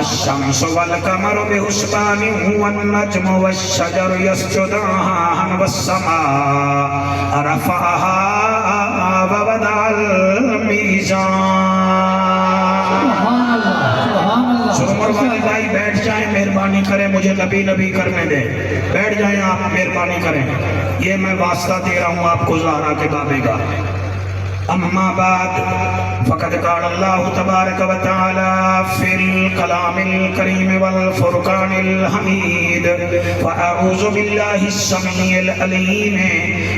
الشمس والقمر بحسبان والنجم والشجر يسجدان والسماء رفعها ووضع الميزان। عمر والے بھائی بیٹھ جائیں، مہربانی کریں، مجھے نبی نبی کرنے دیں۔ بیٹھ جائیں آپ، مہربانی کریں۔ یہ میں واسطہ دے رہا ہوں آپ کو زہرا کے بابے کا۔ اما بعد فقد قال اللہ تبارک و تعالی فی الکلام الکریم والفرقان الحمید، فاعوذ باللہ السمیع العلیم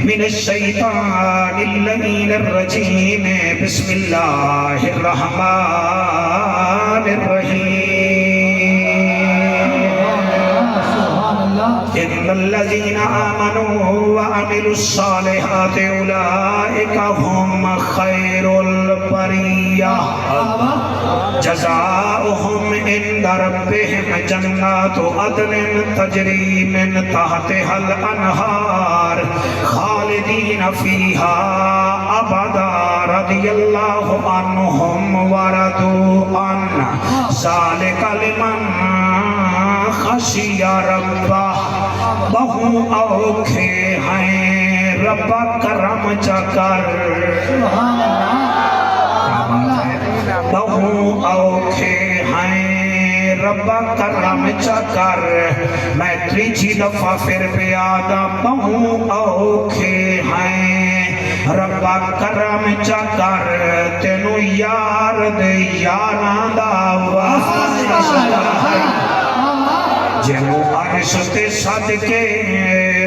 من الشیطان اللعین الرجیم، بسم اللہ الرحمن الرحیم۔ ان الذین آمنوا وعملوا الصالحات اولئک هم خیر البریہ، جزاؤہم عند ربہم جنات عدن تجری من تحتها الانہار خالدین فیہا ابدا رضی اللہ عنہم ورضوا عنہ ذالک لمن خشی ربہ۔ بہو اوکھے ہیں ربا کرم چا کر بہو اوکھے ہیں ربا کرم چا کر میں تریجی دفعہ پھر پہ آدھا بہو اوکھے ہیں ربا کرم چا کر تینو یار دے یاران دا واسطہ جنو عرش تے صدقے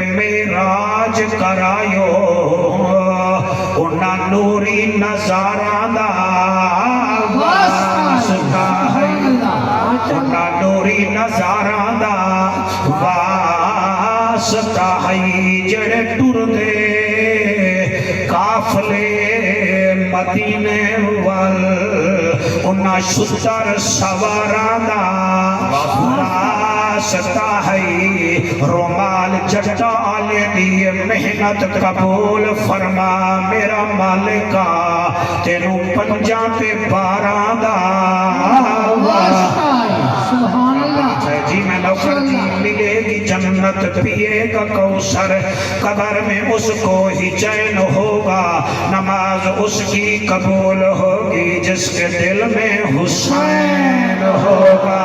میراج کرایو انہاں نوری نظاران دا واسطہ ہے انہاں نوری نظاران دا واسطہ ہے جڑے ٹر دے کافلے مدینے وال انہاں شتر سواران دا واسطہ ہے رومال جٹال دی محنت قبول فرما میرا مالکا تینو پنجاں تے باراں دا سبحان اللہ جی میں نوکر جی ملے گی جنت پیے گا کوثر قبر میں اس کو ہی چین ہوگا نماز اس کی قبول ہوگی جس کے دل میں حسین ہوگا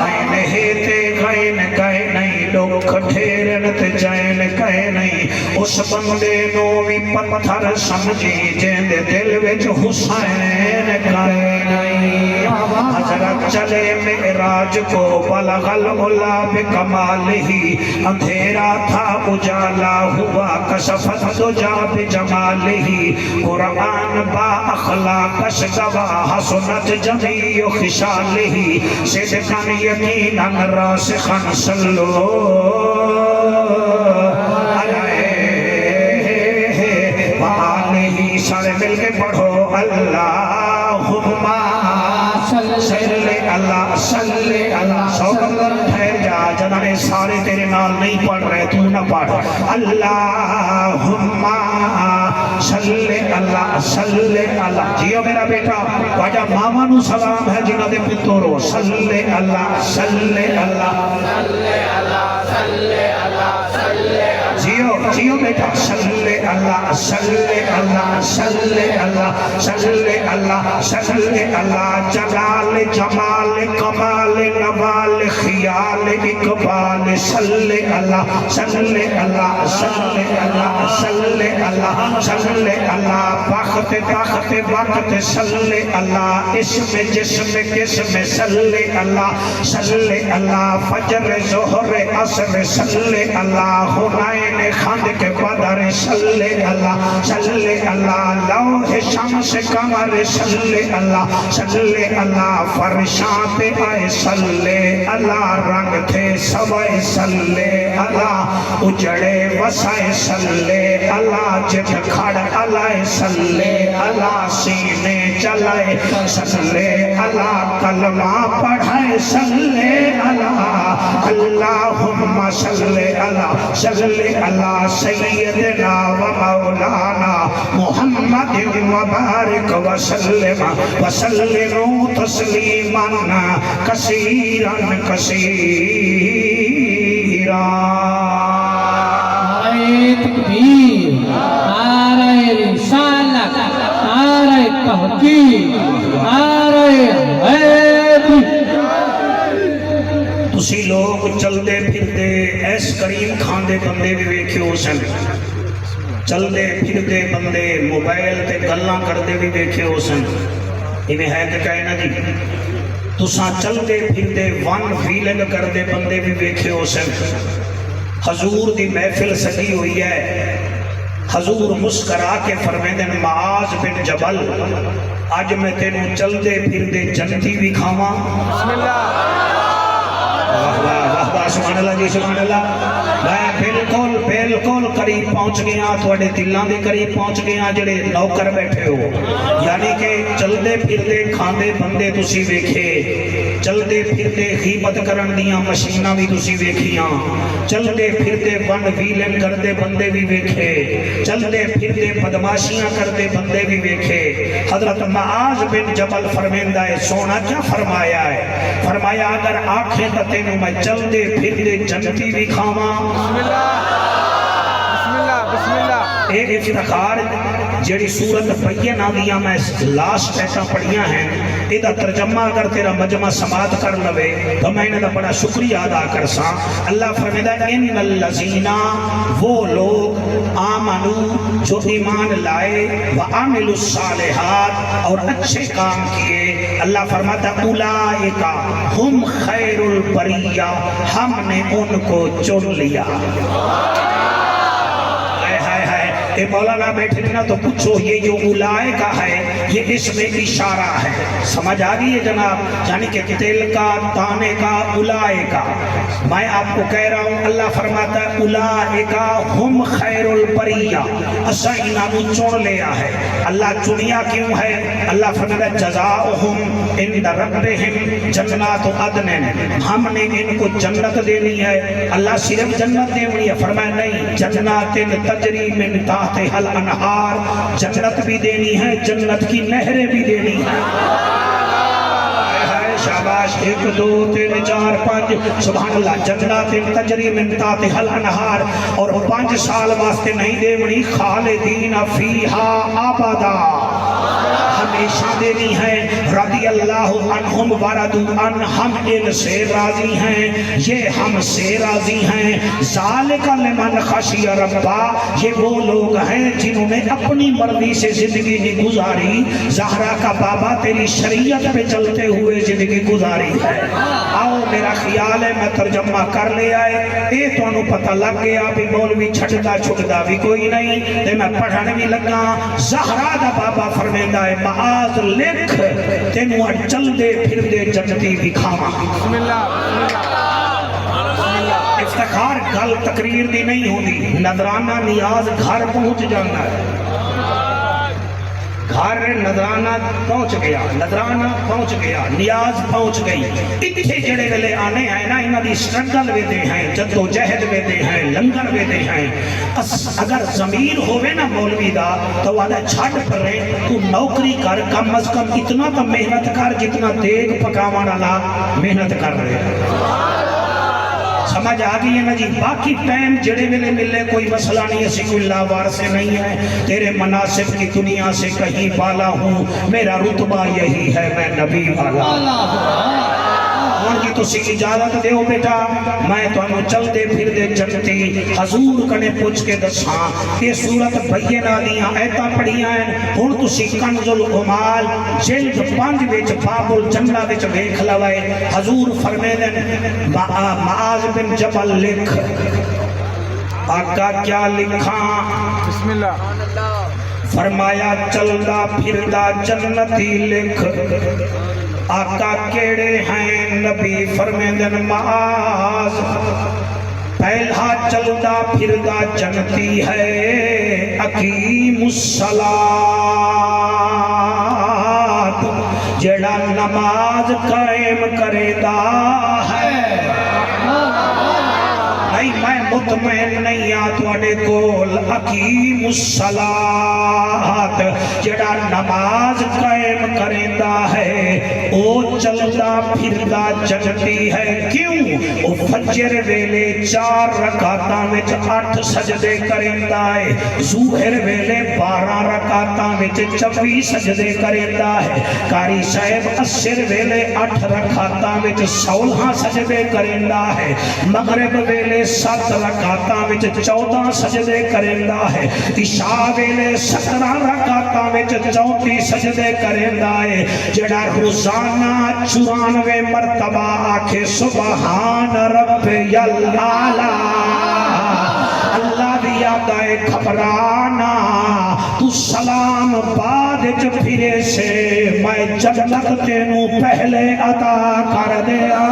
این ہیتے غین کہے نہیں لوگ کھٹیرن تے جین کہے نہیں اس بندے نو بھی پتھر سمجھی جین دل وچ حسین کہے نہیں حضرت چلے معراج کو بلغ العلا بکمالہی اندھیرا تھا اجالا ہوا کشفت دجا بجمالہی قرآن با اخلاقش گواہ حسنت جمیع خشالہی صدقاً یقیناً راسخاً صلو علیہ وآلہ سارے مل کے پڑھو اللہم صلی اللہ صلی اللہ سو کمدر ٹھہر جا جنہاں سارے تیرے نال نہیں پڑھ رہے تو نہ پڑھ اللہم صلی اللہ صلی اللہ جیو میرا بیٹا واجہ ماما نو سلام ہے جنہاں دے پتورو صلی اللہ صلی اللہ صلی اللہ جیو بیٹا صلی اللہ صلی اللہ صلی اللہ صلی اللہ صلی اللہ جلال جمال کمال نوال خیال اقبال صلی اللہ صلی اللہ صلی اللہ صلی اللہ صلی اللہ وقت طاقت وقت صلی اللہ اسم جسم قسم صلی اللہ صلی اللہ فجر ظہر عصر صلی اللہ حنین خاند کے بدر صلی اللہ لوح شمس قمر صلی اللہ فرشاں پہ آئے صلی اللہ رنگ تھے سوائے صلی اللہ اجڑے وسائے صلی اللہ جت کھڑ علائے صلی اللہ سینے چلائے صلی اللہ کلمہ پڑھائے صلی اللہ اللہم صلی اللہ سیدنا و مولانا محمد مبارک وسلم تسلیما کثیرا کثیرا نعرہ تکبیر نعرہ رسالت نعرہ تحقیق نعرہ حیدر تسی لوگ چلدے پھردے ایس کریم کھاندے بندے بھی ویکھے ہو سن چلدے پھردے بندے موبائل تے گلاں کردے بھی ویکھے ہو سن انہیں ہے کہ کہنا جی تساں چلدے پھردے ون ویلنگ کردے بندے بھی ویکھے ہو سن حضور دی محفل سجی ہوئی ہے حضور مسکرا کے فرمیدن معاذ بن جبل آج میں تینوں چلدے پھردے جنتی بھی کھاواں بسم اللہ سبحان اللہ جی سبحان اللہ میں بالکل قریب پہنچ گیا تھوڑے دلان دے قریب پہنچ گیا جڑے نوکر بیٹھے ہو یعنی کہ چلدے پھردے کھاندے بندے تسی ویکھے چلدے پھردے غیبت کرن دیاں مشیناں بھی تسی ویکھیاں چلدے پھردے ون ویلن کردے بندے بھی ویکھے چلدے پھردے بدماشیاں کردے بندے بھی ویکھے حضرت معاذ بن جبل فرمیندہ ہے سونا کیا فرمایا ہے فرمایا اگر آنکھیں تتے نو میں چلدے پھردے جنتی بھی کھاواں بسم اللہ ایک افتخار جیڑی سورت بینہ دیاں میں لاسٹ ایسا پڑھیاں ہیں ایدہ ترجمہ اگر تیرا مجمع سماعت کر لوے تو میں نے بڑا شکریہ ادا کر ساں. اللہ فرمیدہ ان اللذین وہ لوگ آمنو جو ایمان لائے وعملوا الصالحات اور اچھے کام کیے. اللہ فرماتا اولئک ہم خیر البریہ ہم نے ان کو چن لیا. اے مولانا بیٹھے نا تو پوچھو یہ جو اولائے کا ہے یہ اس میں اشارہ ہے. سمجھ آگئی ہے جناب؟ یعنی کہ تل کا تانے کا اولائے کا. میں آپ کو کہہ رہا ہوں اللہ فرماتا ہے اولائے کا ہم خیر البریہ اسا انہوں چون لیا ہے. اللہ چنیا کیوں ہے؟ اللہ فرماتا ہے جزاؤہم عند ربہم جنات عدن ہم نے ان کو جنت دینی ہے. اللہ صرف جنت دینی ہے فرمایا نہیں جنات تجری من تحتہا الانہار جنت بھی دینی ہے جنت کی نہریں بھی دینی ہے. شاباش 1 2 3 4 5 سبحان اللہ جنات تجری من تحتہا الانہار اور 5 سال واسطے نہیں دیونی خالدین فیہا ابدا ہمیشہ دینی ہے. رضی اللہ عنہم ورضوا عنہ ہم ان سے راضی ہیں یہ ہم سے راضی ہیں. ذالک لمن خشی ربا یہ وہ لوگ ہیں جنہوں نے اپنی مرضی سے زندگی نہیں گزاری. زہرا کا بابا تیری شریعت پہ چلتے ہوئے زندگی گزاری ہے. آؤ میرا خیال ہے میں ترجمہ کر لے آئے اے تو انہوں پتہ لگ گیا بھی مولوی چھٹتا چھٹتا بھی کوئی نہیں تے میں پڑھنے بھی لگا. زہرا کا بابا فرمیندہ ہے معاذ لکھ تینوں چل دے پھر دے جنتی بھی کھاما. افتخار گل تقریر دی نہیں ہوندی نظرانہ نیاز گھر پہنچ جانا ہے. گھر نظرانہ پہنچ گیا نظرانہ پہنچ گیا نیاز پہنچ گئی. اتھے جڑے ویلے آنے ہیں نا انہاں دی سٹرگل ویدے ہیں جد و جہد ویدے ہیں لنگر ویدے ہیں. اگر ضمیر ہوئے نا مولوی دا تو وعدہ چھٹ پر رہے تو نوکری کر کم از کم اتنا تو محنت کر جتنا دیکھ پکاوانا لا محنت کر رہے. سمجھ آگئی ہے نا جی؟ باقی ٹائم جڑے ملے ملے کوئی مسئلہ نہیں ہے. کوئی لاوار سے نہیں ہے. تیرے مناسب کی دنیا سے کہیں بالا ہوں میرا رتبہ یہی ہے میں نبی والا. ان کی تو سی اجازت دے ہو بیٹا میں تو انہوں چل دے پھر دے جنتی حضور کنے پوچھ کے دساں یہ صورت بینہ دیاں ایتا پڑھیاں ہیں. ہن تو سی کنز العمال جلد 5 وچ باب الجنہ وچ ویکھ لوائے. حضور فرمیدن معاذ بن جبل لکھ آقا کیا لکھاں؟ بسم اللہ. فرمایا چلدا پھردا جنتی لکھ. آقا کیڑے ہیں؟ نبی فرمیدن معاذ پہلا چلدا پھردا جنتی ہے اقیم الصلاۃ جڑا نماز قائم کرے دا ہے. نہیں میں مطمئن نہیں آتوانے کول اقیم الصلاۃ جڑا نماز قائم کریندا ہے او چلدا پھردا جنتی ہے. کیوں؟ او فجر ویلے 4 رکعتاں وچ 8 سجدے کریندا ہے. ظہر ویلے 12 رکعتاں وچ 24 سجدے کریندا ہے. قاری صاحب عصر ویلے 8 رکعتاں وچ 16 سجدے کریندا ہے. مغرب ویلے 7 رکعتاں وچ 14 سجدے کریندا ہے. عشاء ویلے 17 رکعتاں وچ 34 سجدے کریندا ہے. جڑا روزانہ 94 مرتبہ آکھے سبحان ربی الاعلی اللہ دی یاد آئے گھبرانا تو سلام بعد چ پھرے سے میں جنت تینوں پہلے عطا کر دیا.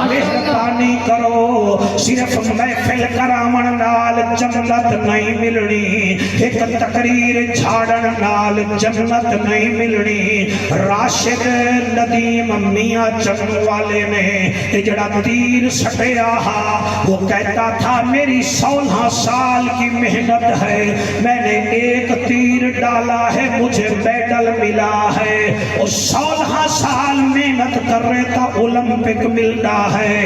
مہربانی کرو صرف محفل کرامن نال جنت نہیں ملنی. ایک تقریر چھاڑن نال جنت نہیں ملنی. راشد ندیم میاں چن والے نے جڑا تیر سٹیا وہ کہتا تھا میری 16 سال کی محنت ہے میں نے ایک تیر ڈالا ہے مجھے میڈل ملا ہے. اور 16 سال محنت کر رہے تھا اولمپک ملتا ہے.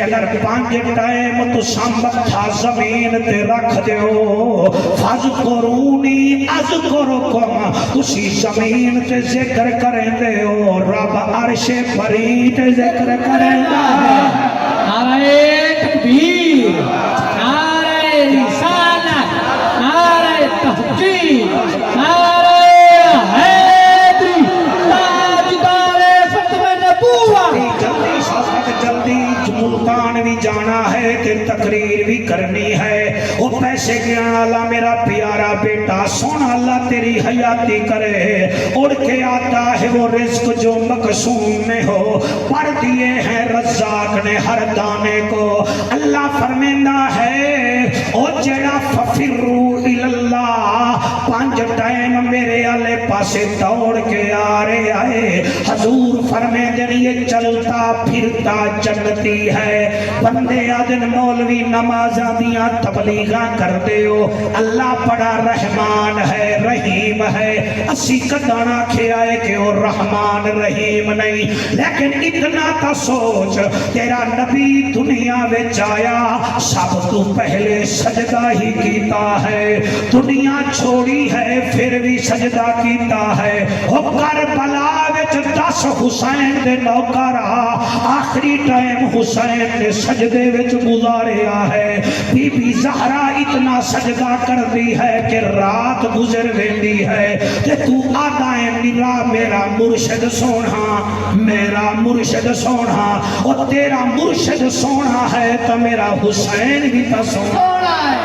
اگر 5 ٹائم تو متھا زمین تے رکھ دیو فذکرونی اذکرکم تسی زمین تے ذکر کریں دیو رب عرش بری تے ذکر کریں ہے نعرہ تکبیر نعرہ رسالت نعرہ تحقیق نعرہ حیدری تاجدار ختم نبوت جلدی شاست جلدی ملتان بھی جانا ہے کہ تقریر بھی کرنی ہے وہ پیسے گیا اللہ میرا پیارا بیٹا سونا اللہ تیری حیاتی کرے اڑ کے آتا ہے وہ رزق جو مقسوم میں ہو پڑھ دیے ہیں رزاق نے ہر دانے کو اللہ فرمیندہ ہے او جڑا ففرو الاللہ 5 ٹائم میرے آلے پاسے دوڑ کے آ رہے آئے حضور فرمیندے یہ چلتا پھرتا جنتی ہے بندے آدن مولوی نمازاں دیاں تبلیغاں کر دیو اللہ بڑا رحمان ہے رحیم ہے اسی کدانا کھیائے کہ وہ رحمان رحیم نہیں لیکن اتنا تا سوچ تیرا نبی دنیا وچ آیا سب تو پہلے سجدہ ہی کیتا ہے دنیا چھوڑی ہے پھر بھی سجدہ کیتا ہے وہ کربلا وچ 10 حسین دے نوکرا آخری ٹائم حسین نے سجدے وچ گزاریا ہے بی بی زہرا اتنا سجدہ کر دی ہے کہ رات گزر ویندی ہے کہ تو آدھائیں میرا میرا مرشد سونا میرا مرشد سونا اور تیرا مرشد سونا ہے تو میرا حسین بھی تو سونا ہے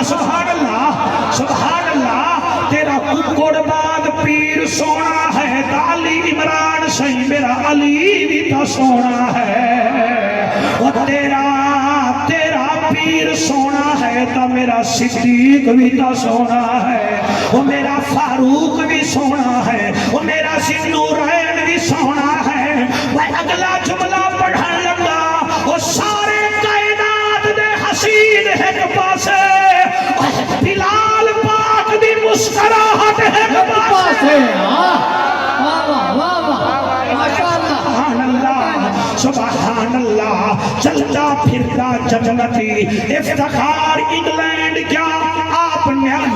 سبحان اللہ سبحان اللہ تیرا قربان پیر سونا ہے علی عمران صحیح میرا علی بھی تو سونا ہے اور تیرا پیر سونا ہے تو میرا صدیق بھی تو سونا ہے وہ میرا فاروق بھی سونا ہے وہ میرا ذوالنورین بھی سونا ہے وہ اگلا جملہ پڑھن لگا وہ سارے کائنات دے حسین ایک پاسے بلال پاک دی مسکراہٹ ایک پاسے سبحان اللہ چلتا پھرتا جنتی افتخار انگلینڈ کیا آپ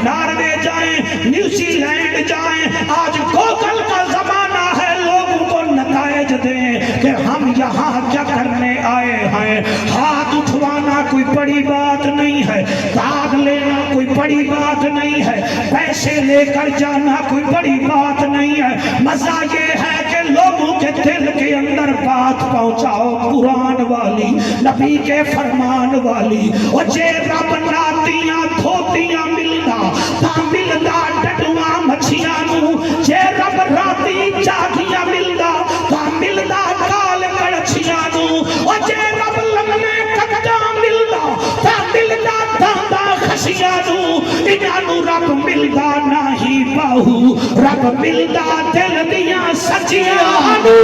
ناروے جائیں نیوزی لینڈ جائیں آج گوگل کا زمانہ ہے لوگوں کو نتائج دیں کہ ہم یہاں کیا کرنے آئے ہیں ہاتھ اٹھوانا کوئی بڑی بات نہیں ہے داغ لینا کوئی بڑی بات نہیں ہے پیسے لے کر جانا کوئی بڑی بات نہیں ہے مزہ یہ ہے کہ لوگوں کے دل کے اندر بات پہنچاؤ قرآن والی نبی کے فرمان والی وہ جے رب ناتیاں دھوتیاں ملنا تا ملدا ڈڈواں مچھیاں نو جے رب راتی جاگیاں ملدا تا ملدا کال کڑچیاں نو وہ جے رب لمنے ککجاں ملدا تا ملدا داندا خشیاں نو انہاں نو رب ملدا نہیں باہو رب ملدا دل دیاں سچیاں نو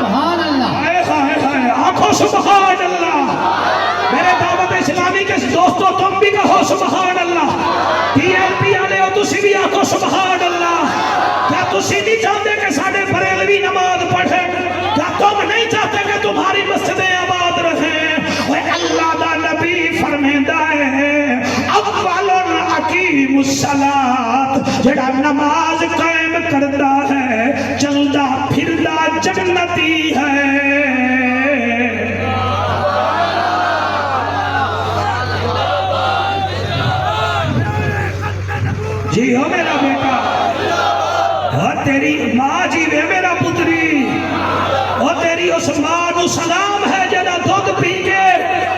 سبحان اللہ آنکھوں سبحان اللہ میرے دعوت اسلامی کے دوستوں تم بھی کہو سبحان اللہ ٹی ایل پی آلے ہو تسی بھی آنکھوں سبحان اللہ کیا تسی نہیں چاہتے کہ ساڑھے بریلوی نماز پڑھیں کیا تم نہیں چاہتے کہ تمہاری مسجدیں آباد رہیں وہ اللہ دا نبی فرمیندہ ہے اولن اقیم الصلاۃ جڑا نماز قائم کردہ ہے چلدا پھردا جنتی ہے جی ہو میرا بیٹا اور تیری ماں جی وے میرا پتری اور تیری اس ماں نو سلام ہے جنا دودھ پی کے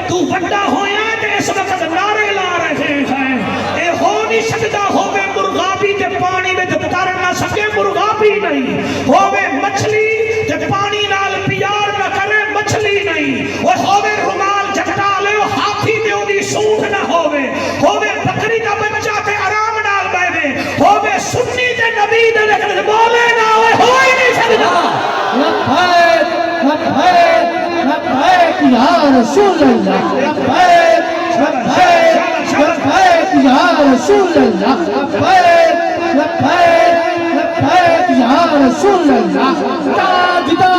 تو وڈا ہویا کہ اس وقت نعرے لا رہے ہیں اے ہو نہیں سکتا ہووے مرغابی تے پانی میں تر نہ سکے مرغابی نہیں ہووے مچھلی تے پانی نال پیار نہ کرے مچھلی نہیں وہ ہووے رومال جھٹا لے ہاتھی تے اودی سونڈ نہ ہووے بکری دا بچہ تے آرام نال بیٹھے ہووے سنی تے نبی دے لیکن بولے نہ ہوئے ہو ہی نہیں سکتا لبیک یا رسول اللہ لبیک یا رسول اللہ لبیک یا رسول اللہ تاجدار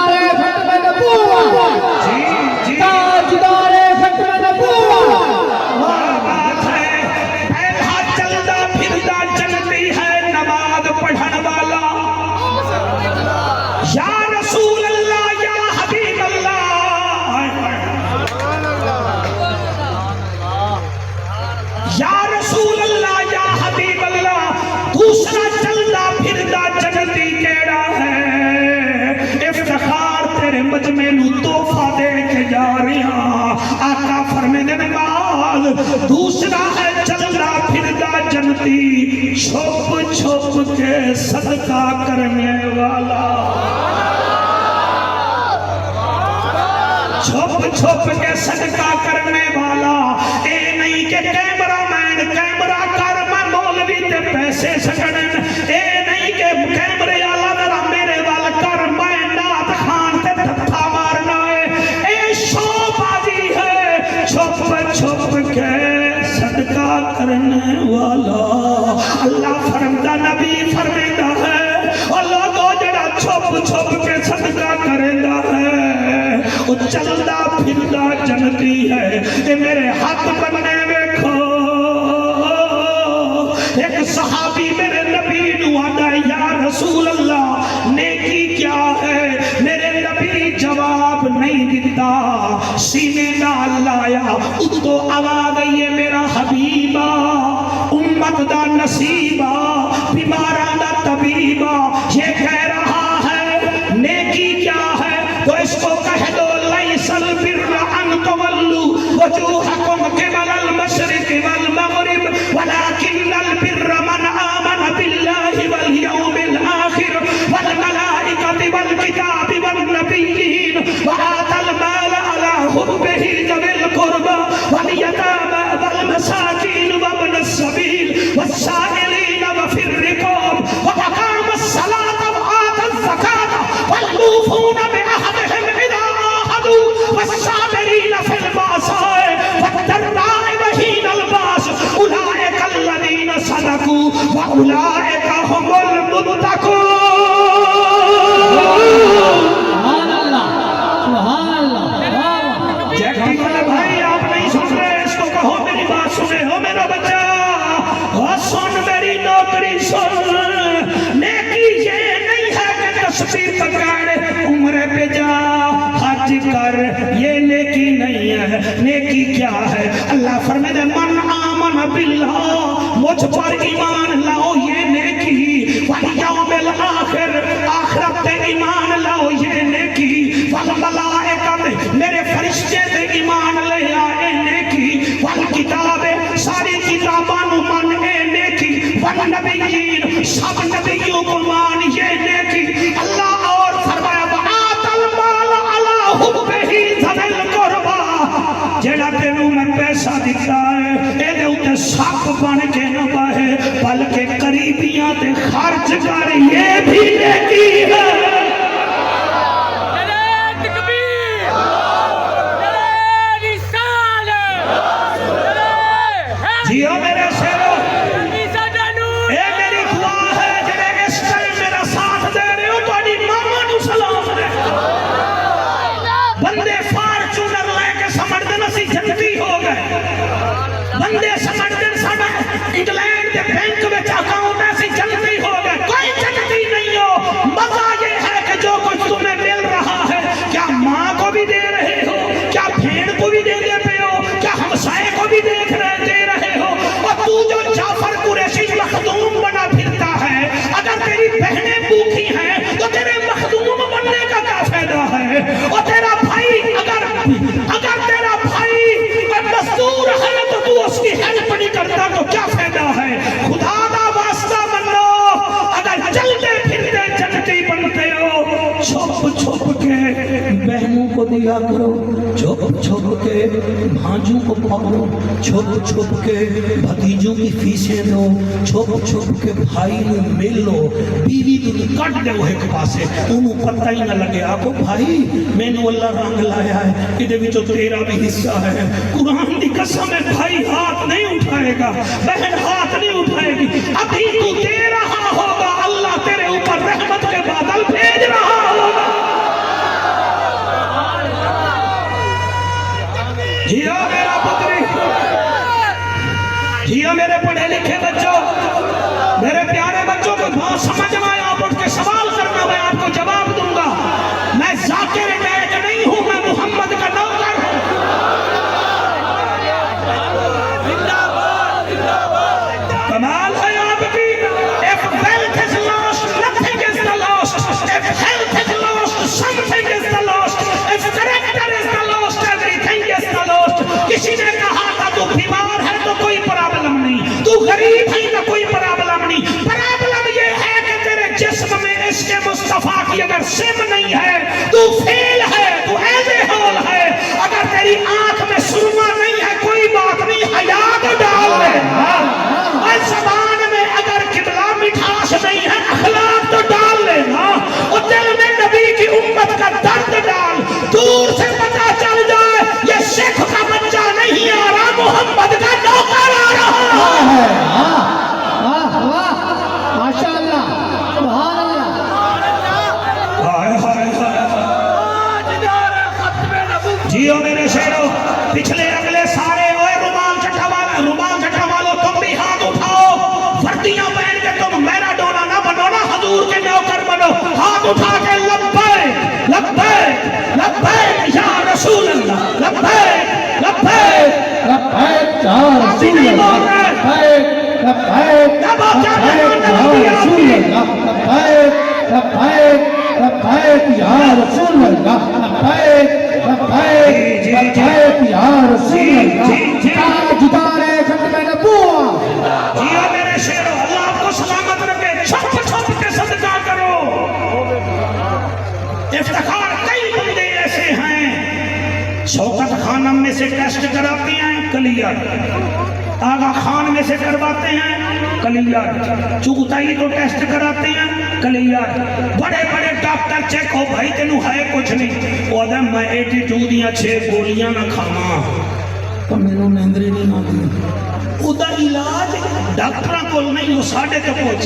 دوسرا ہے چلنا پھرنا جنتی چھپ چھپ کے صدقہ کرنے والا، چھپ چھپ کے صدقہ کرنے والا۔ اے نہیں کہ کیمرہ مین کیمرہ کر میں مولوی تے پیسے سکڑن، اے نہیں کہ کیمرے والا ذرا میرے وال کر میں نات خان تے دھتھا مارنا ہے، اے شو بازی ہے چھپ چھپ کے صدقہ کرنے والا۔ اللہ فرماتا نبی فرماتا ہے اور لوگوں جڑا چھپ چھپ کے صدقہ کریندا ہے وہ چلدا پھردا جنتی ہے۔ اے میرے ہاتھ بننے ویکھو، ایک صحابی میرے نبی نو آندا یا رسول اللہ نیکی کیا ہے؟ میرے نبی جواب نہیں دیتا، سینے نال لایا، اتو آواز آئی ہے میرا حبیبا، امت دا نصیبہ، بیماراں دا طبیبہ، یہ کہہ رہا ہے نیکی کیا ہے؟ تو اس کو کہہ دو لیس البر ان تولوا وجوہکم قبل المشرق والمغرب ولكن البر من آمن بالله واليوم الآخر والملائكة والكتاب والنبيين وآتى المال على حبه ذوي القربى واليتامى والمساكين وابن السبيل والسائلين وفي الرقاب وأقام الصلاة وآتى الزكاة والموفون بعهدهم إذا عاهدوا والصابرين في البأساء والضراء وحين البأس أولئك الذين صدقوا وأولئك هم المتقون۔ سبحان اللہ، سبحان اللہ، جیکٹی والے بھائی آپ نہیں سن رہے، اس کو کہو میری بات سنے، ہو میرا بچہ اور سن میری نوکری سن، نیکی یہ نہیں ہے کہ تسبیح پکڑ عمرے پہ جا حج کر، یہ نیکی نہیں ہے۔ نیکی کیا ہے؟ اللہ فرمائے من آمن باللہ، مجھ پر ایمان لاؤ یہ نیکی، والیوم الآخر، آخرت تے ایمان لاؤ یہ نیکی، والملائکہ میرے فرشتے تے ایمان لے آئے نیکی، والکتاب ساری کتابان من اے نیکی، والنبیین سب نبیوں کو مان یہ نیکی۔ اللہ اور فرمایا وآت المال علی حبہ ذوی القربى، جڑا تینوں میں پیسہ دیتا ہے اے دے اوتے سپ بن کے نہ بہے بلکہ قریبیاں تے خرچ کر، یہ بھی نیکی ہے۔ جیو میرے شیرو، اے میری دعا ہے جڑے اس ٹائم میرا ساتھ دے رہے ہو تہاڈی ماما نو سلام دے، بندے فارچونر لے کے سمجھدے اسی جنتی ہو گئے، بندے سمجھدے ساڈا England they bank which account اسی جنتی ہو گئے، کوئی جنتی نہیں ہو۔ مزہ یہ ہے کہ جو کچھ تمہیں مل رہا ہے کیا ماں کو بھی دے رہے ہو، کیا بھیڑ کو بھی دے پہ ہو، کیا ہمسائے کو بھی دے رہے ہو، اور تو جو جعفر قریشی مخدوم بنا پھرتا ہے، اگر تیری بہنیں بھوکی ہیں تو تیرے مخدوم بننے کا کیا فائدہ ہے؟ اور تیرا بھائی اگر تیرا بھائی مزدور ہے تو تو اس کی ہیلپ نہیں کرتا تو کیا فائدہ ہے؟ خدا دا واسطہ بنو، اگر چلتے پھرتے جنتی بنتے ہو چھپ چھپ کے بہنوں کو دیا کرو، چھپ چھپ کے بھانجوں کو پکڑو، چھپ چھپ کے بھتیجوں کی فیسیں دو، چھپ چھپ کے بھائی نو مل لو، بیوی نو کٹ دو ایک پاسے، انہوں پتہ ہی نہ لگے آکو بھائی میں نو اللہ رنگ لایا ہے، ادھے بھی تو تیرا بھی حصہ ہے۔ قرآن دی قسم ہے بھائی ہاتھ نہیں اٹھائے گا، بہن ہاتھ نہیں اٹھائے گی، ابھی تو دے رہا ہوگا اللہ تیرے اوپر رحمت کے بادل بھیج رہا ہوگا۔ جیو میرا پتری، جیو میرے پڑھے لکھے بچوں، میرے پیارے بچوں کو بہت سمجھ میں آپ اٹھ کے سوال کرنا، میں آپ کو جواب دوں گا۔ میں ذاکر نائک نہیں ہوں، میں محمد کا نوکر ہوں۔ کمال ہے آپ کی، if wealth is lost, nothing is the lost. If health is lost, something is the lost. If character is the lost, everything is the lost. کسی نے کہا تھا تو بیمار ہے ہاتھ اٹھا کے لبیک لبیک لبیک یا رسول اللہ، لبیک لبیک لبیک یا رسول اللہ، لبیک لبیک لبیک یا رسول اللہ، لبیک لبیک لبیک یا رسول اللہ، لبیک لبیک لبیک یا رسول اللہ، تاجدار ختم نبوت۔ جی ہاں میرے شیرو، اللہ آپ کو سلامت رکھے، چھپ چھپ کے صدقہ کرو۔ افتخار کئی بندے ایسے ہیں، شوکت خانم میں سے ٹیسٹ کراتے ہیں کلیئر، آغا خان میں سے کرواتے ہیں کلیئر، چغتائی تو ٹیسٹ کراتے ہیں کلیئر، بڑے بڑے ڈاکٹر چیک ہو بھائی تینوں ہے کچھ نہیں، وہ آدھا میں 82 دیاں 6 گولیاں نہ کھانا تو میرے نیندری نہیں آتی۔ ادھا علاج ڈاکٹروں کو نہیں، وہ ساڑھے تو پوچھ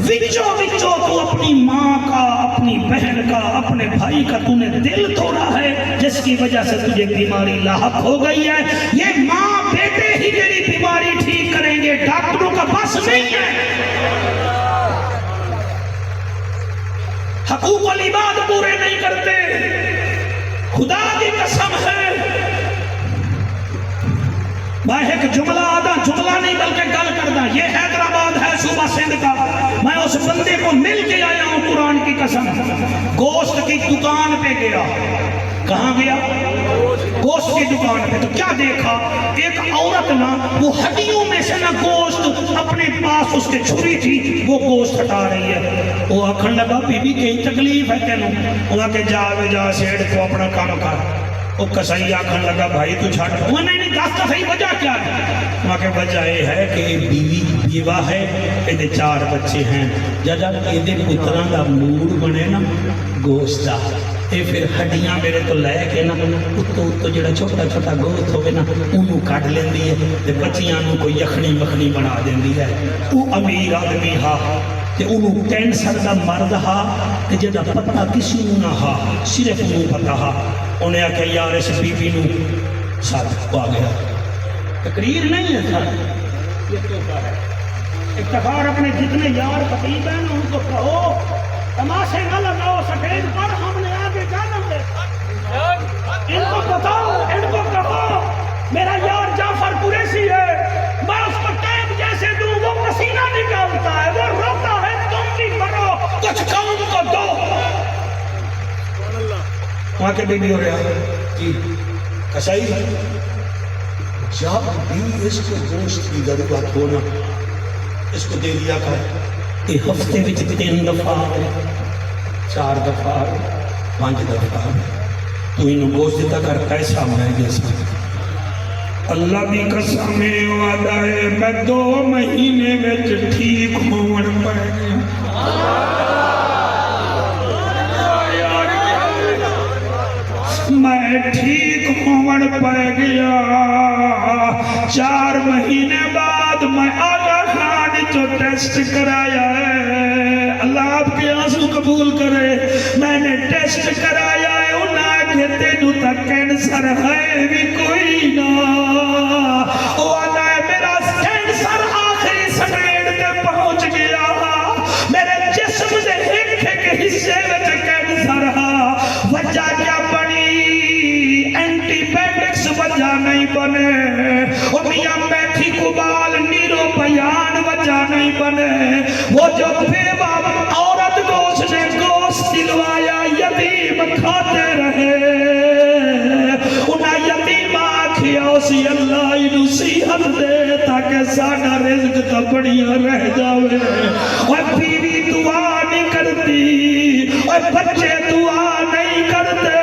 وچو تو اپنی ماں کا، اپنی بہن کا، اپنے بھائی کا تو نے دل توڑا ہے، جس کی وجہ سے تجھے بیماری لاحق ہو گئی ہے۔ یہ ماں بیٹے ہی تیری بیماری ٹھیک کریں گے، ڈاکٹروں کا بس نہیں ہے۔ حقوق العباد پورے نہیں کرتے، خدا کی قسم ہے۔ میں ایک جملہ آدھا جملہ نہیں بلکہ گل کردہ، یہ حیدرآباد ہے صوبہ سندھ کا، میں اس بندے کو مل کے آیا ہوں قرآن کی قسم، گوشت کی دکان پہ گیا، کہاں گیا؟ گوشت کی دکان پہ، تو کیا دیکھا؟ ایک عورت نا وہ ہڈیوں میں سے نا گوشت اپنے پاس اس کے چھری تھی، وہ گوشت ہٹا رہی ہے۔ وہ آکھن لگا بی بی کئی تکلیف ہے تینوں؟ وہ کہ جا سیڑ تو اپنا کام کر۔ وہ کسائی آکھن لگا بھائی تو چھاٹ، وہ نہیں دس تو صحیح وجہ کیا ہے؟ وہاں کہ وجہ یہ ہے کہ بیوہ ہے، ایدے 4 بچے ہیں، جب ایدے پتران دا موڈ بنے نا گوشت دا، اے پھر ہڈیاں میرے تو لے کے نا اتو جڑا چھوٹا چھوٹا گوشت ہوئے نا انہوں کٹ لیندی ہے، تے بچیاں نوں کوئی یخنی مخنی بنا دیندی ہے۔ وہ امیر آدمی ہا تے انہوں کینسر دا مرد ہا تے جدا پتہ کسی نوں نہ ہا، صرف انہوں پتہ ہا۔ انہیں آکھا یار اس بی بی نو ساتھ آ گیا، تقریر نہیں ہے ساتھ، یہ توبہ ہے۔ افتخار اپنے جتنے یار خطیب ہیں ان کو کہو تماشے نہ لگاؤ، سٹیج پر ہم نے آگے جانا ہے، ان کو بتاؤ، ان کو کہو میرا یار جعفر قریشی ہے، میں اس کو ٹیپ جیسے دوں وہ پسینہ نکالتا ہے، وہ روتا ہے، تم بھی مرو، کچھ کام کو دو۔ وہاں کے بی بی ہو رہا جی کسائی جب بھی اس کو گوشت کی ضرورت ہونا اس کو دے دیا کر، یہ ہفتے وچ 3 دفعہ 4 دفعہ 5 دفعہ تو انہوں گوشت دیتا کر پیسہ میں جیسا۔ اللہ دی قسم وعدہ ہے میں 2 مہینے وچ ٹھیک ہون پڑ گیا، میں ٹھیک ہون پڑ گیا۔ 4 مہینے بعد میں آغا خان جو ٹیسٹ کرایا ہے، اللہ آپ کے آنسو قبول کرے، میں نے ٹیسٹ کرایا ہے، انہاں کے تینوں تک کینسر ہے بھی کوئی نہ، وہ آدھا ہے میرا کینسر آخری سٹیج تے پہنچ گیا، میرے جسم دے ایک حصے وچ کینسر ہے، وجہ کیا بنی؟ اینٹی بائیوٹکس وجہ نہیں بنے، وہ میاں میتھی کبال نیرو بیان وجہ نہیں بنے، وہ جو بیوہ عورت کو اس نے گوشت دلوایا یتیم کھاتے رہے، انہاں یتیم آکھیا اسی اللہ انہوں صحت دے تاکہ ساڑھا رزق تا بڑیاں رہ جاوے۔ اور بیوی دعا نہیں کرتی، اور بچے دعا نہیں کرتے،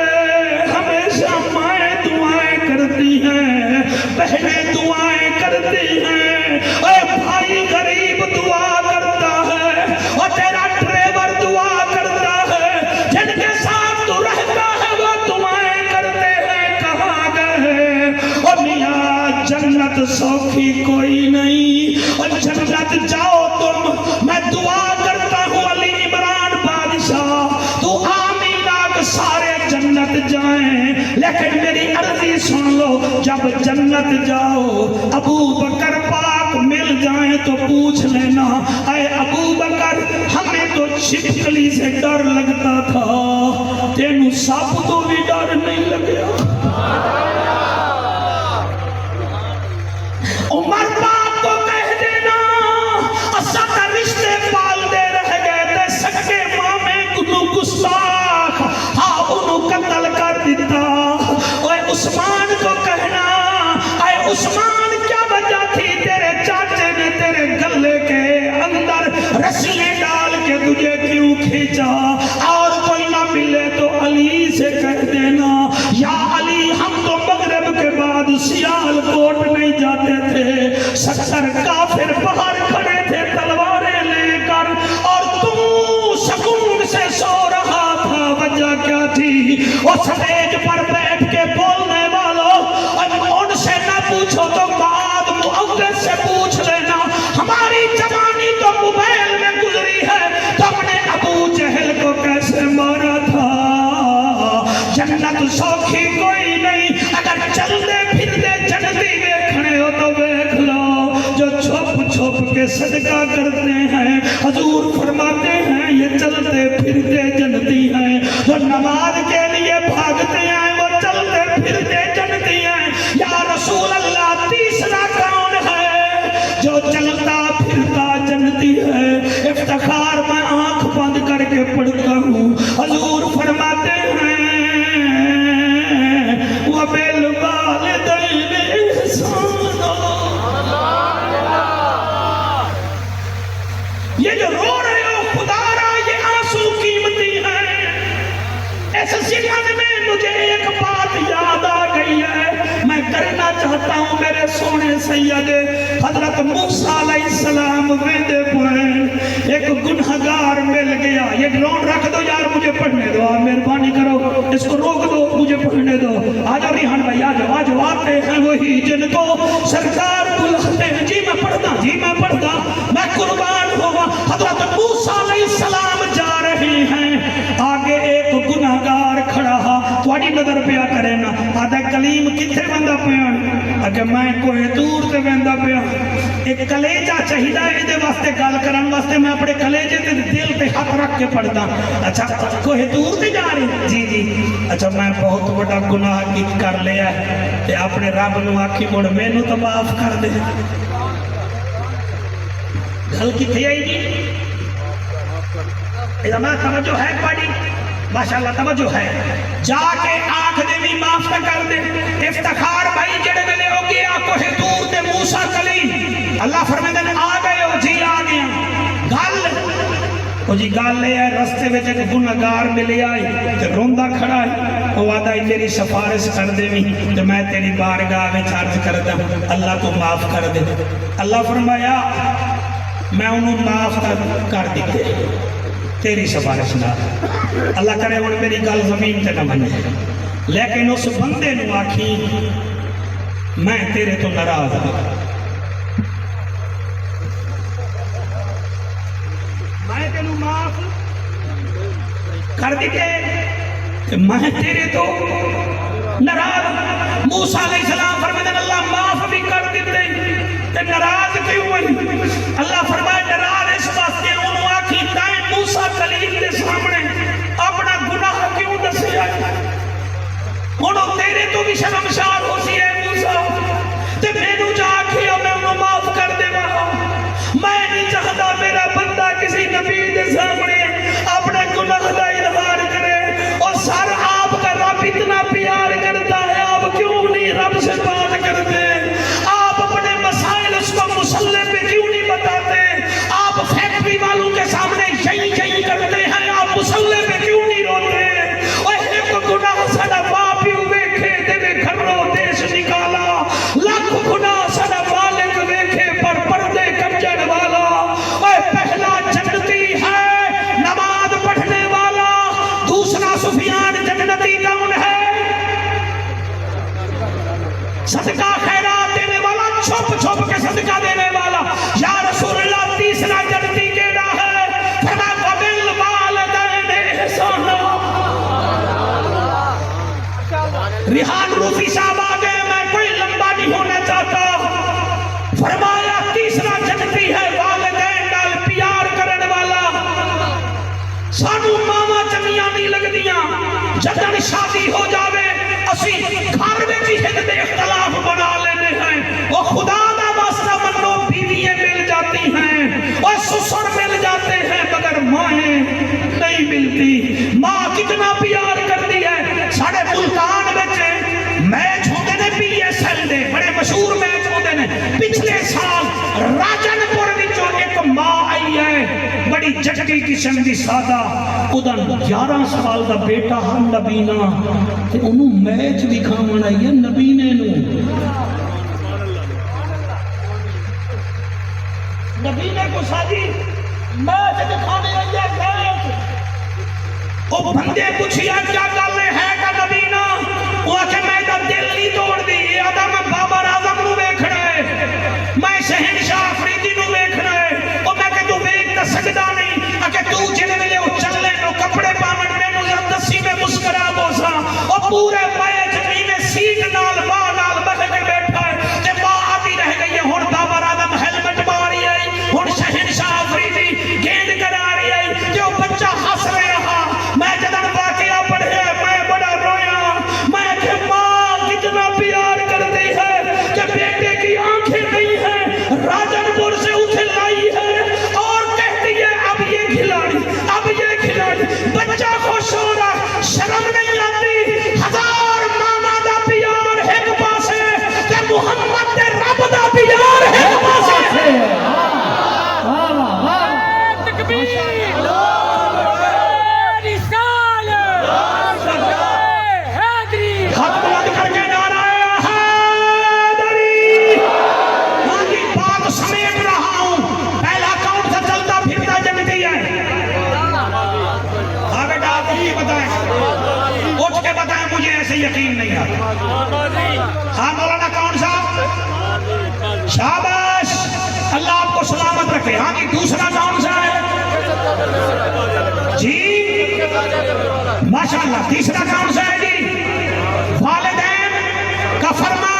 ہمیشہ مائیں دعائیں کرتی ہیں، بہنیں دعائیں کرتی ہیں، اور بھائی غریب دعا کرتا ہے، اور تیرا ڈرائیور دعا کرتا ہے، جن کے ساتھ تو رہتا ہے وہ دعائیں کرتے ہیں، کہاں گئے؟ اور میاں جنت سوکھی کوئی نہیں، اور جنت جاؤ تم، میں دعا کرتا ہوں علی عمران بادشاہ تو آمین آگ سارے جنت جائیں، لیکن میری عرضی سن لو، جب جنت جاؤ ابو بکر پاک مل جائیں تو پوچھ لینا اے ابو بکر ہمیں تو چھپکلی سے ڈر لگتا تھا تینوں سب تو بھی ڈر نہیں لگیا عمر پاک کو کہہ دینا اسد رشتے پال دے رہ گئے تھے سکے مامے کنو گستاخ ہاں انہوں قتل کر دیتا اے عثمان کو کہنا اے عثمان کیا وجہ تھی تیرے چاچے نے تیرے گلے کے اندر رسیاں ڈال کے تجھے کیوں کھینچا اور کوئی نہ ملے تو علی سے کہہ دینا یا علی ہم تو مغرب کے بعد سیال کوٹ نہیں جاتے تھے 70 کافر باہر کھڑے تھے تلواریں لے کر اور تو سکون سے سو رہا تھا وجہ کیا تھی وہ سٹیج پر بیٹھ کے بولنے والوں ان سے نہ پوچھو تو بعد معوض سے پوچھ لینا ہماری جوانی تو موبائل میں گزری ہے تم نے ابو جہل کو کیسے مارا تھا جنت سوکھی کوئی نہیں اگر چلتے پھرتے جنتی دیکھنے ہو تو دیکھ لو جو چھپ چھپ کے صدقہ کرتے ہیں حضور فرماتے ہیں یہ چلتے پھرتے جنتی ہیں جو نماز کے لیے بھاگتے ہیں وہ چلتے پھرتے جنتی ہیں یا رسول اللہ تیسرا کون ہے جو چلتا پھرتا جنتی ہے افتخار میں آنکھ بند کر کے پڑھتا ہوں حضور فرماتے ہیں وَبِالْوَالِدَيْنِ إِحْسَانًا یہ جو رو رہے ہو خدا را یہ آنسو قیمتی ہیں اس زمن میں مجھے ایک بات یاد آ گئی ہے میں کرنا چاہتا ہوں میرے سونے سید حضرت موسیٰ علیہ السلام ویندے پوئیں ایک گنہگار مل گیا یہ ڈرون رکھ دو یار مجھے پڑھنے دو آپ مہربانی کرو اس کو روک دو مجھے پڑھنے دو آجو ریحان بھائی آجو آتے ہیں وہی جن کو سرکار بلاتے ہیں جی میں پڑھتا میں قربان ہوا حضرت موسیٰ علیہ السلام جا رہے ہیں آگے ایک گنہگار کھڑا تھوڑی نظر پیا کرے نا آدھا کلیم کتھے بندہ پیا اگر میں کوئی دور سے بندہ پیا ایک کلیجہ چاہیدہ ہے دے واسطے گال کرن واسطے میں اپنے کلیجے تے دل تے ہاتھ رکھ کے پڑھتا اچھا کوئی دور تے جا رہی جی اچھا میں بہت بڑا گناہ کی کر لیا ہے تے اپنے رب نو آکھی مڑ میں نو تو معاف کر دے گھل کتھے آئی جی اذا میں توجہ ہے پاڑی ماشاءاللہ توجہ ہے جا کے آنکھ دے بھی معاف کر دے افتخار بھائی جڑے ملے ہو گیا کوہ دور تے موسیٰ کلیم اللہ فرمائے دن آ گئے ہو جی آ گیا گل گال لے آئے رستے میں ایک گنہگار ملے آئے تے روندہ کھڑا ہے وہ وعدہ تیری سفارش کر دے بھی تو میں تیری بارگاہ میں چارج کر دیں اللہ تو معاف کر دے اللہ فرمایا میں انہوں معاف کر دیتے تیری سفارش نہ اللہ کرے انہوں میری گل زمین تے نہ بنے لیکن اس بندے نو آکھی میں تیرے تو ناراض ہوں میں تینوں معاف کر دیتے کہ میں تیرے تو ناراض موسیٰ علیہ السلام فرمائے اللہ معاف بھی کر دیتے کہ ناراض کیوں ہوئی اللہ فرمائے ناراض اس واسطے انہوں آکھی تائیں موسیٰ کلیم دے سامنے اپنا گناہ کیوں دسے آئے انہوں تیرے تو بھی شرمشار ہو سی ہے موسیٰ تے میں نو جا کے میں انہوں معاف کر دے وہاں میں نہیں چاہتا میرا بندہ کسی نبی دے سامنے اپنا گناہ دا اظہار کرے اور سر آپ کا رب اتنا پیار کرتا ہے آپ کیوں نہیں رب سے بات کرتے آپ اپنے مسائل اس کو مسلح پہ کیوں نہیں بتاتے آپ فیکٹری والوں کے سامنے یہی کرتے ہیں آپ مسلح پہ کیوں نہیں روتے اور ایک گناہ سڑا باپ ہی ویکھے دے میں گھروں دیش نکالا لاکھ گناہ سڑا مالک ویکھے پر پردے کمجن والا اور پہلا جنتی ہے نماز پڑھنے والا دوسرا سفیان جنتی کون ہے صدقہ خیرات دینے والا چھپ کے صدقہ دینے والا یا رسول اللہ تیسرا جنتی کیڑا ہے فرما قبل والدین احسانا ریحان روفی صاحب آگئے میں کوئی لمبا نہیں ہونا چاہتا فرمایا تیسرا جنتی شادی ہو جاوے اسی گھر میں بھی ہند دے اختلاف بنا لینے ہیں وہ خدا دا واسطہ منو بیوییں مل جاتی ہیں اور سسر مل جاتے ہیں مگر مائیں نہیں ملتی ماں کتنا پیار کرتی ہے ساڑھے ملتان بچے میچ ہوتے نے پی ایس ایل دے بڑے مشہور میچ ہوتے نے پچھلے سال راجن پور وچوں ایک ماں آئی ہے بڑی جٹکی قسم دی سادہ ادن 11 سال دا بیٹا ہر نبینا تے انہوں میچ دکھاون آئی ہے نبینے نو نبینے کو سادی میچ دکھانے آئی ہے میچ وہ بندے پوچھیا کیا گل ہے کا نبینا وہ کہ میں دا دل نہیں توڑ دی یہ آدھا میں بابر اعظم نو ویکھنا ہے میں شہنشاہ افریدی نو ویکھنا ہے اور میں کہ تو ویکھ تے سکدا نہیں کہ تو جڑے ویلے او چلے نو کپڑے پاون مینوں دسی میں مسکرا بوسا اور پورے میچ میں سیٹ نال ماں نال بہ کے بیٹھا ہے تے ماں آتی رہ گئی ہے ہن بابر اعظم ہیلمٹ ماری آئی ہن شہنشاہ افریدی گیند کرا رہی آئی تے او بچہ ہنس رہا میں جدن واقعہ پڑھے میں بڑا رویا میں کہ ماں کتنا پیار کرتی ہے کہ بیٹے کی آنکھیں نہیں ہیں راجن پور سے اسے لائی ہے اور کہتی ہے اب یہ کھلاڑی بچہ خوش ہو رہا شرم نہیں آتی 1000 ماما دا پیار ایک پاسے کہ محمد دے رب دا پیار ایک پاسے یقین نہیں آتا ہاں مولانا کون صاحب شاباش اللہ آپ کو سلامت رکھے ہاں جی دوسرا کون سا ہے جی ماشاءاللہ تیسرا کون سا ہے جی والدین کا فرما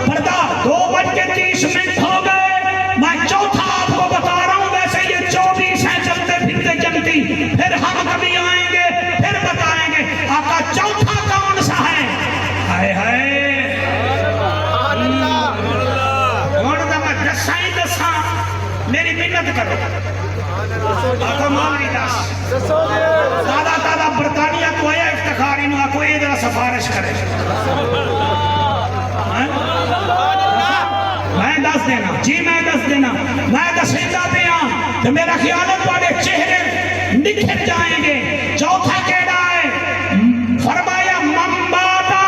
بردار 2:30 ہو گئے میں چوتھا آپ کو بتا رہا ہوں ویسے یہ 24 ہیں چلتے پھرتے جنتی پھر ہم کبھی آئیں گے پھر بتائیں گے آقا چوتھا کون سا ہے ہائے ہائے میری منت کرو آقا مولوی دس دادا دادا برطانیہ کو آیا افتخاری نو آکو اے ذرا سفارش کرے میں دس دینا جی میں دس دینا میں دسیندہ دیا کہ میرا خیالت والے چہرے نکھر جائیں گے چوتھا کیڑا ہے فرمایا ممباتا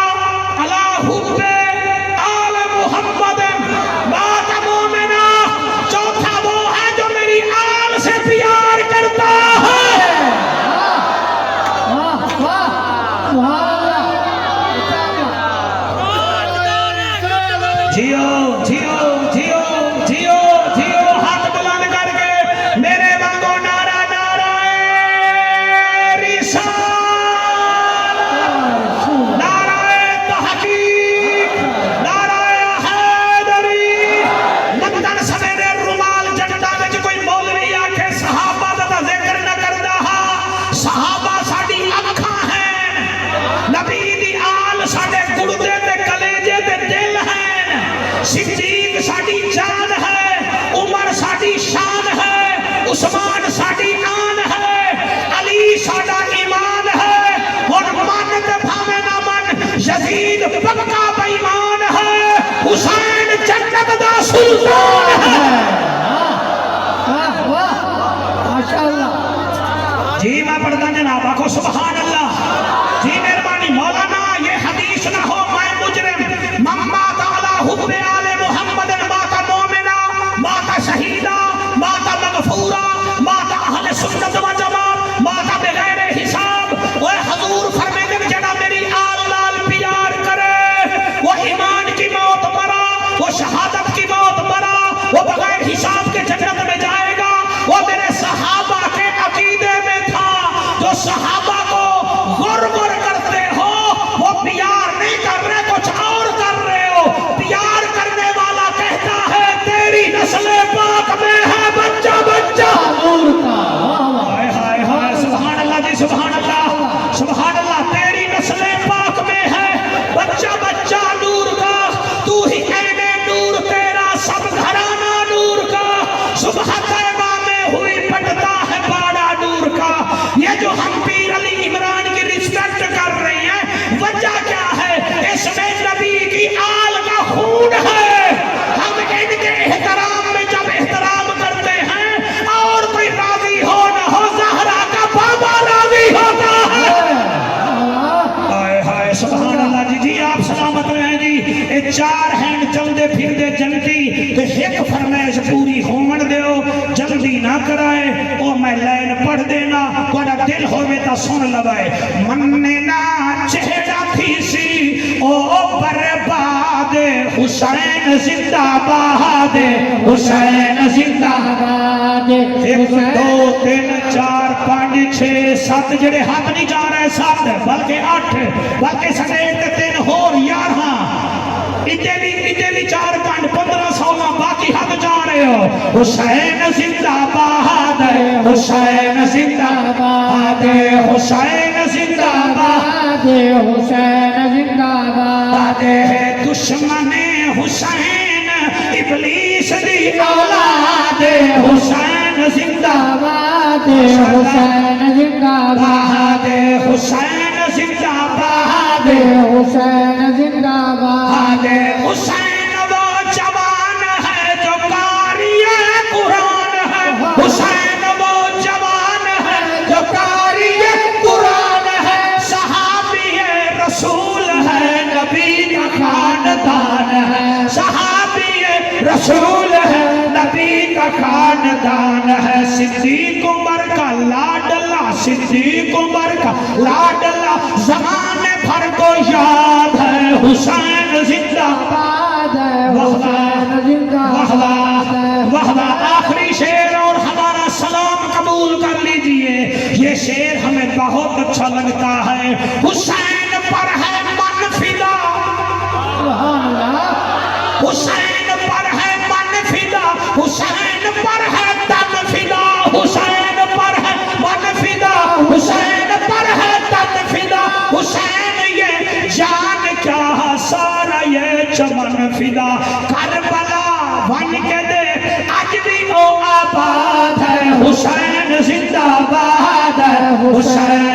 علا حب آل محمد بات مومنہ چوتھا وہ ہے جو میری آل سے پیار کرتا ہے جیو جیو جیو جیو جیو ہاتھ بلند کر کے میرے وانگو نعرہ نعرہ رسالت نعرہ تحقیق نعرہ حیدری لندن سمیرے رومال جنڈا میں کوئی مولوی آکھے صحابہ دا ذکر نہ کردا ہا صحابہ ساڈی اکھاں ہیں نبی دی آل ساڈے گردے تے کلیجے تے دل ہیں صدیق ساڈی جان ہے عمر ساڈی شان ہے عثمان ساڈی آن ہے علی ساڈا ایمان ہے اور من تے بھاوے نہ من یزید پکا بے ایمان ہے حسین جنت دا سلطان ہے جی میں پڑھتا جناب آکھو سبحان اللہ جی مہربانی مولانا یہ حدیث نہ ہو میں مجرم مما تعالی حب آل محمد ماتا مومنہ ماتا شہیدہ ماتا مغفورہ ماتا اہل سنت و جماعت ماتا بغیر حساب وہ حضور فرمیدے جڑا میری آل لال پیار کرے وہ ایمان کی موت مرا وہ شہادت کی موت مرا وہ بغیر حساب کے جنت میں جائے گا وہ میرے صحابہ کے عقیدے میں تھا جو صحابہ کو غر غر کرتے ہو وہ پیار نہیں کر رہے کچھ اور کر رہے ہو پیار کرنے والا کہتا ہے تیری نسل پاک میں ہے بچہ بچہ ہائے ہائے ہائے سبحان اللہ جی سبحان اللہ تیری نسل تے ایک فرمائش پوری ہومن دیو جلدی نہ کرائے او میں لین پڑھ دینا بڑا دل ہوئے تا سن لگائے مننے نہ چہرہ تھی سی او برباد حسین زندہ باد حسین زندہ باد 1 2 3 4 5 6 7 جڑے ہاتھ نہیں جا رہے 7 بلکہ 8 بلکہ 7 3 اور 11 ادھے بھی 4 5 15 16 باقی ہاتھ جا رہے ہو حسین زندہ باد حسین زندہ باد حسین زندہ باد حسین زندہ باد دشمن حسین ابلیس دی اولاد حسین زندہ باد حسین زندہ باد حسین زندہ باد حسین زندہ باد حسین وہ جوان ہے جو قاری قرآن ہے حسین وہ جوان ہے جو قاری قرآن ہے صحابی رسول ہے نبی کا خاندان ہے صحابی رسول ہے نبی کا خاندان ہے صدیق عمر کا لاڈلا صدیق عمر کا لاڈلا زمانے بھر کو یاد ہے حسین زندہ باد حسین زندہ باد وحدہ آخری شعر اور ہمارا سلام قبول کر لیجئے یہ شعر ہمیں بہت اچھا لگتا ہے حسین پر ہے من فدا سبحان اللہ حسین پر ہے من فدا حسین پر ہے تن فدا حسین پر ہے من فدا حسین پر ہے تن فدا حسین یہ جان کیا سارا یہ چمن فدا کربلا بن کے دے آج بھی او آباد ہے حسین زندہ باد ہے حسین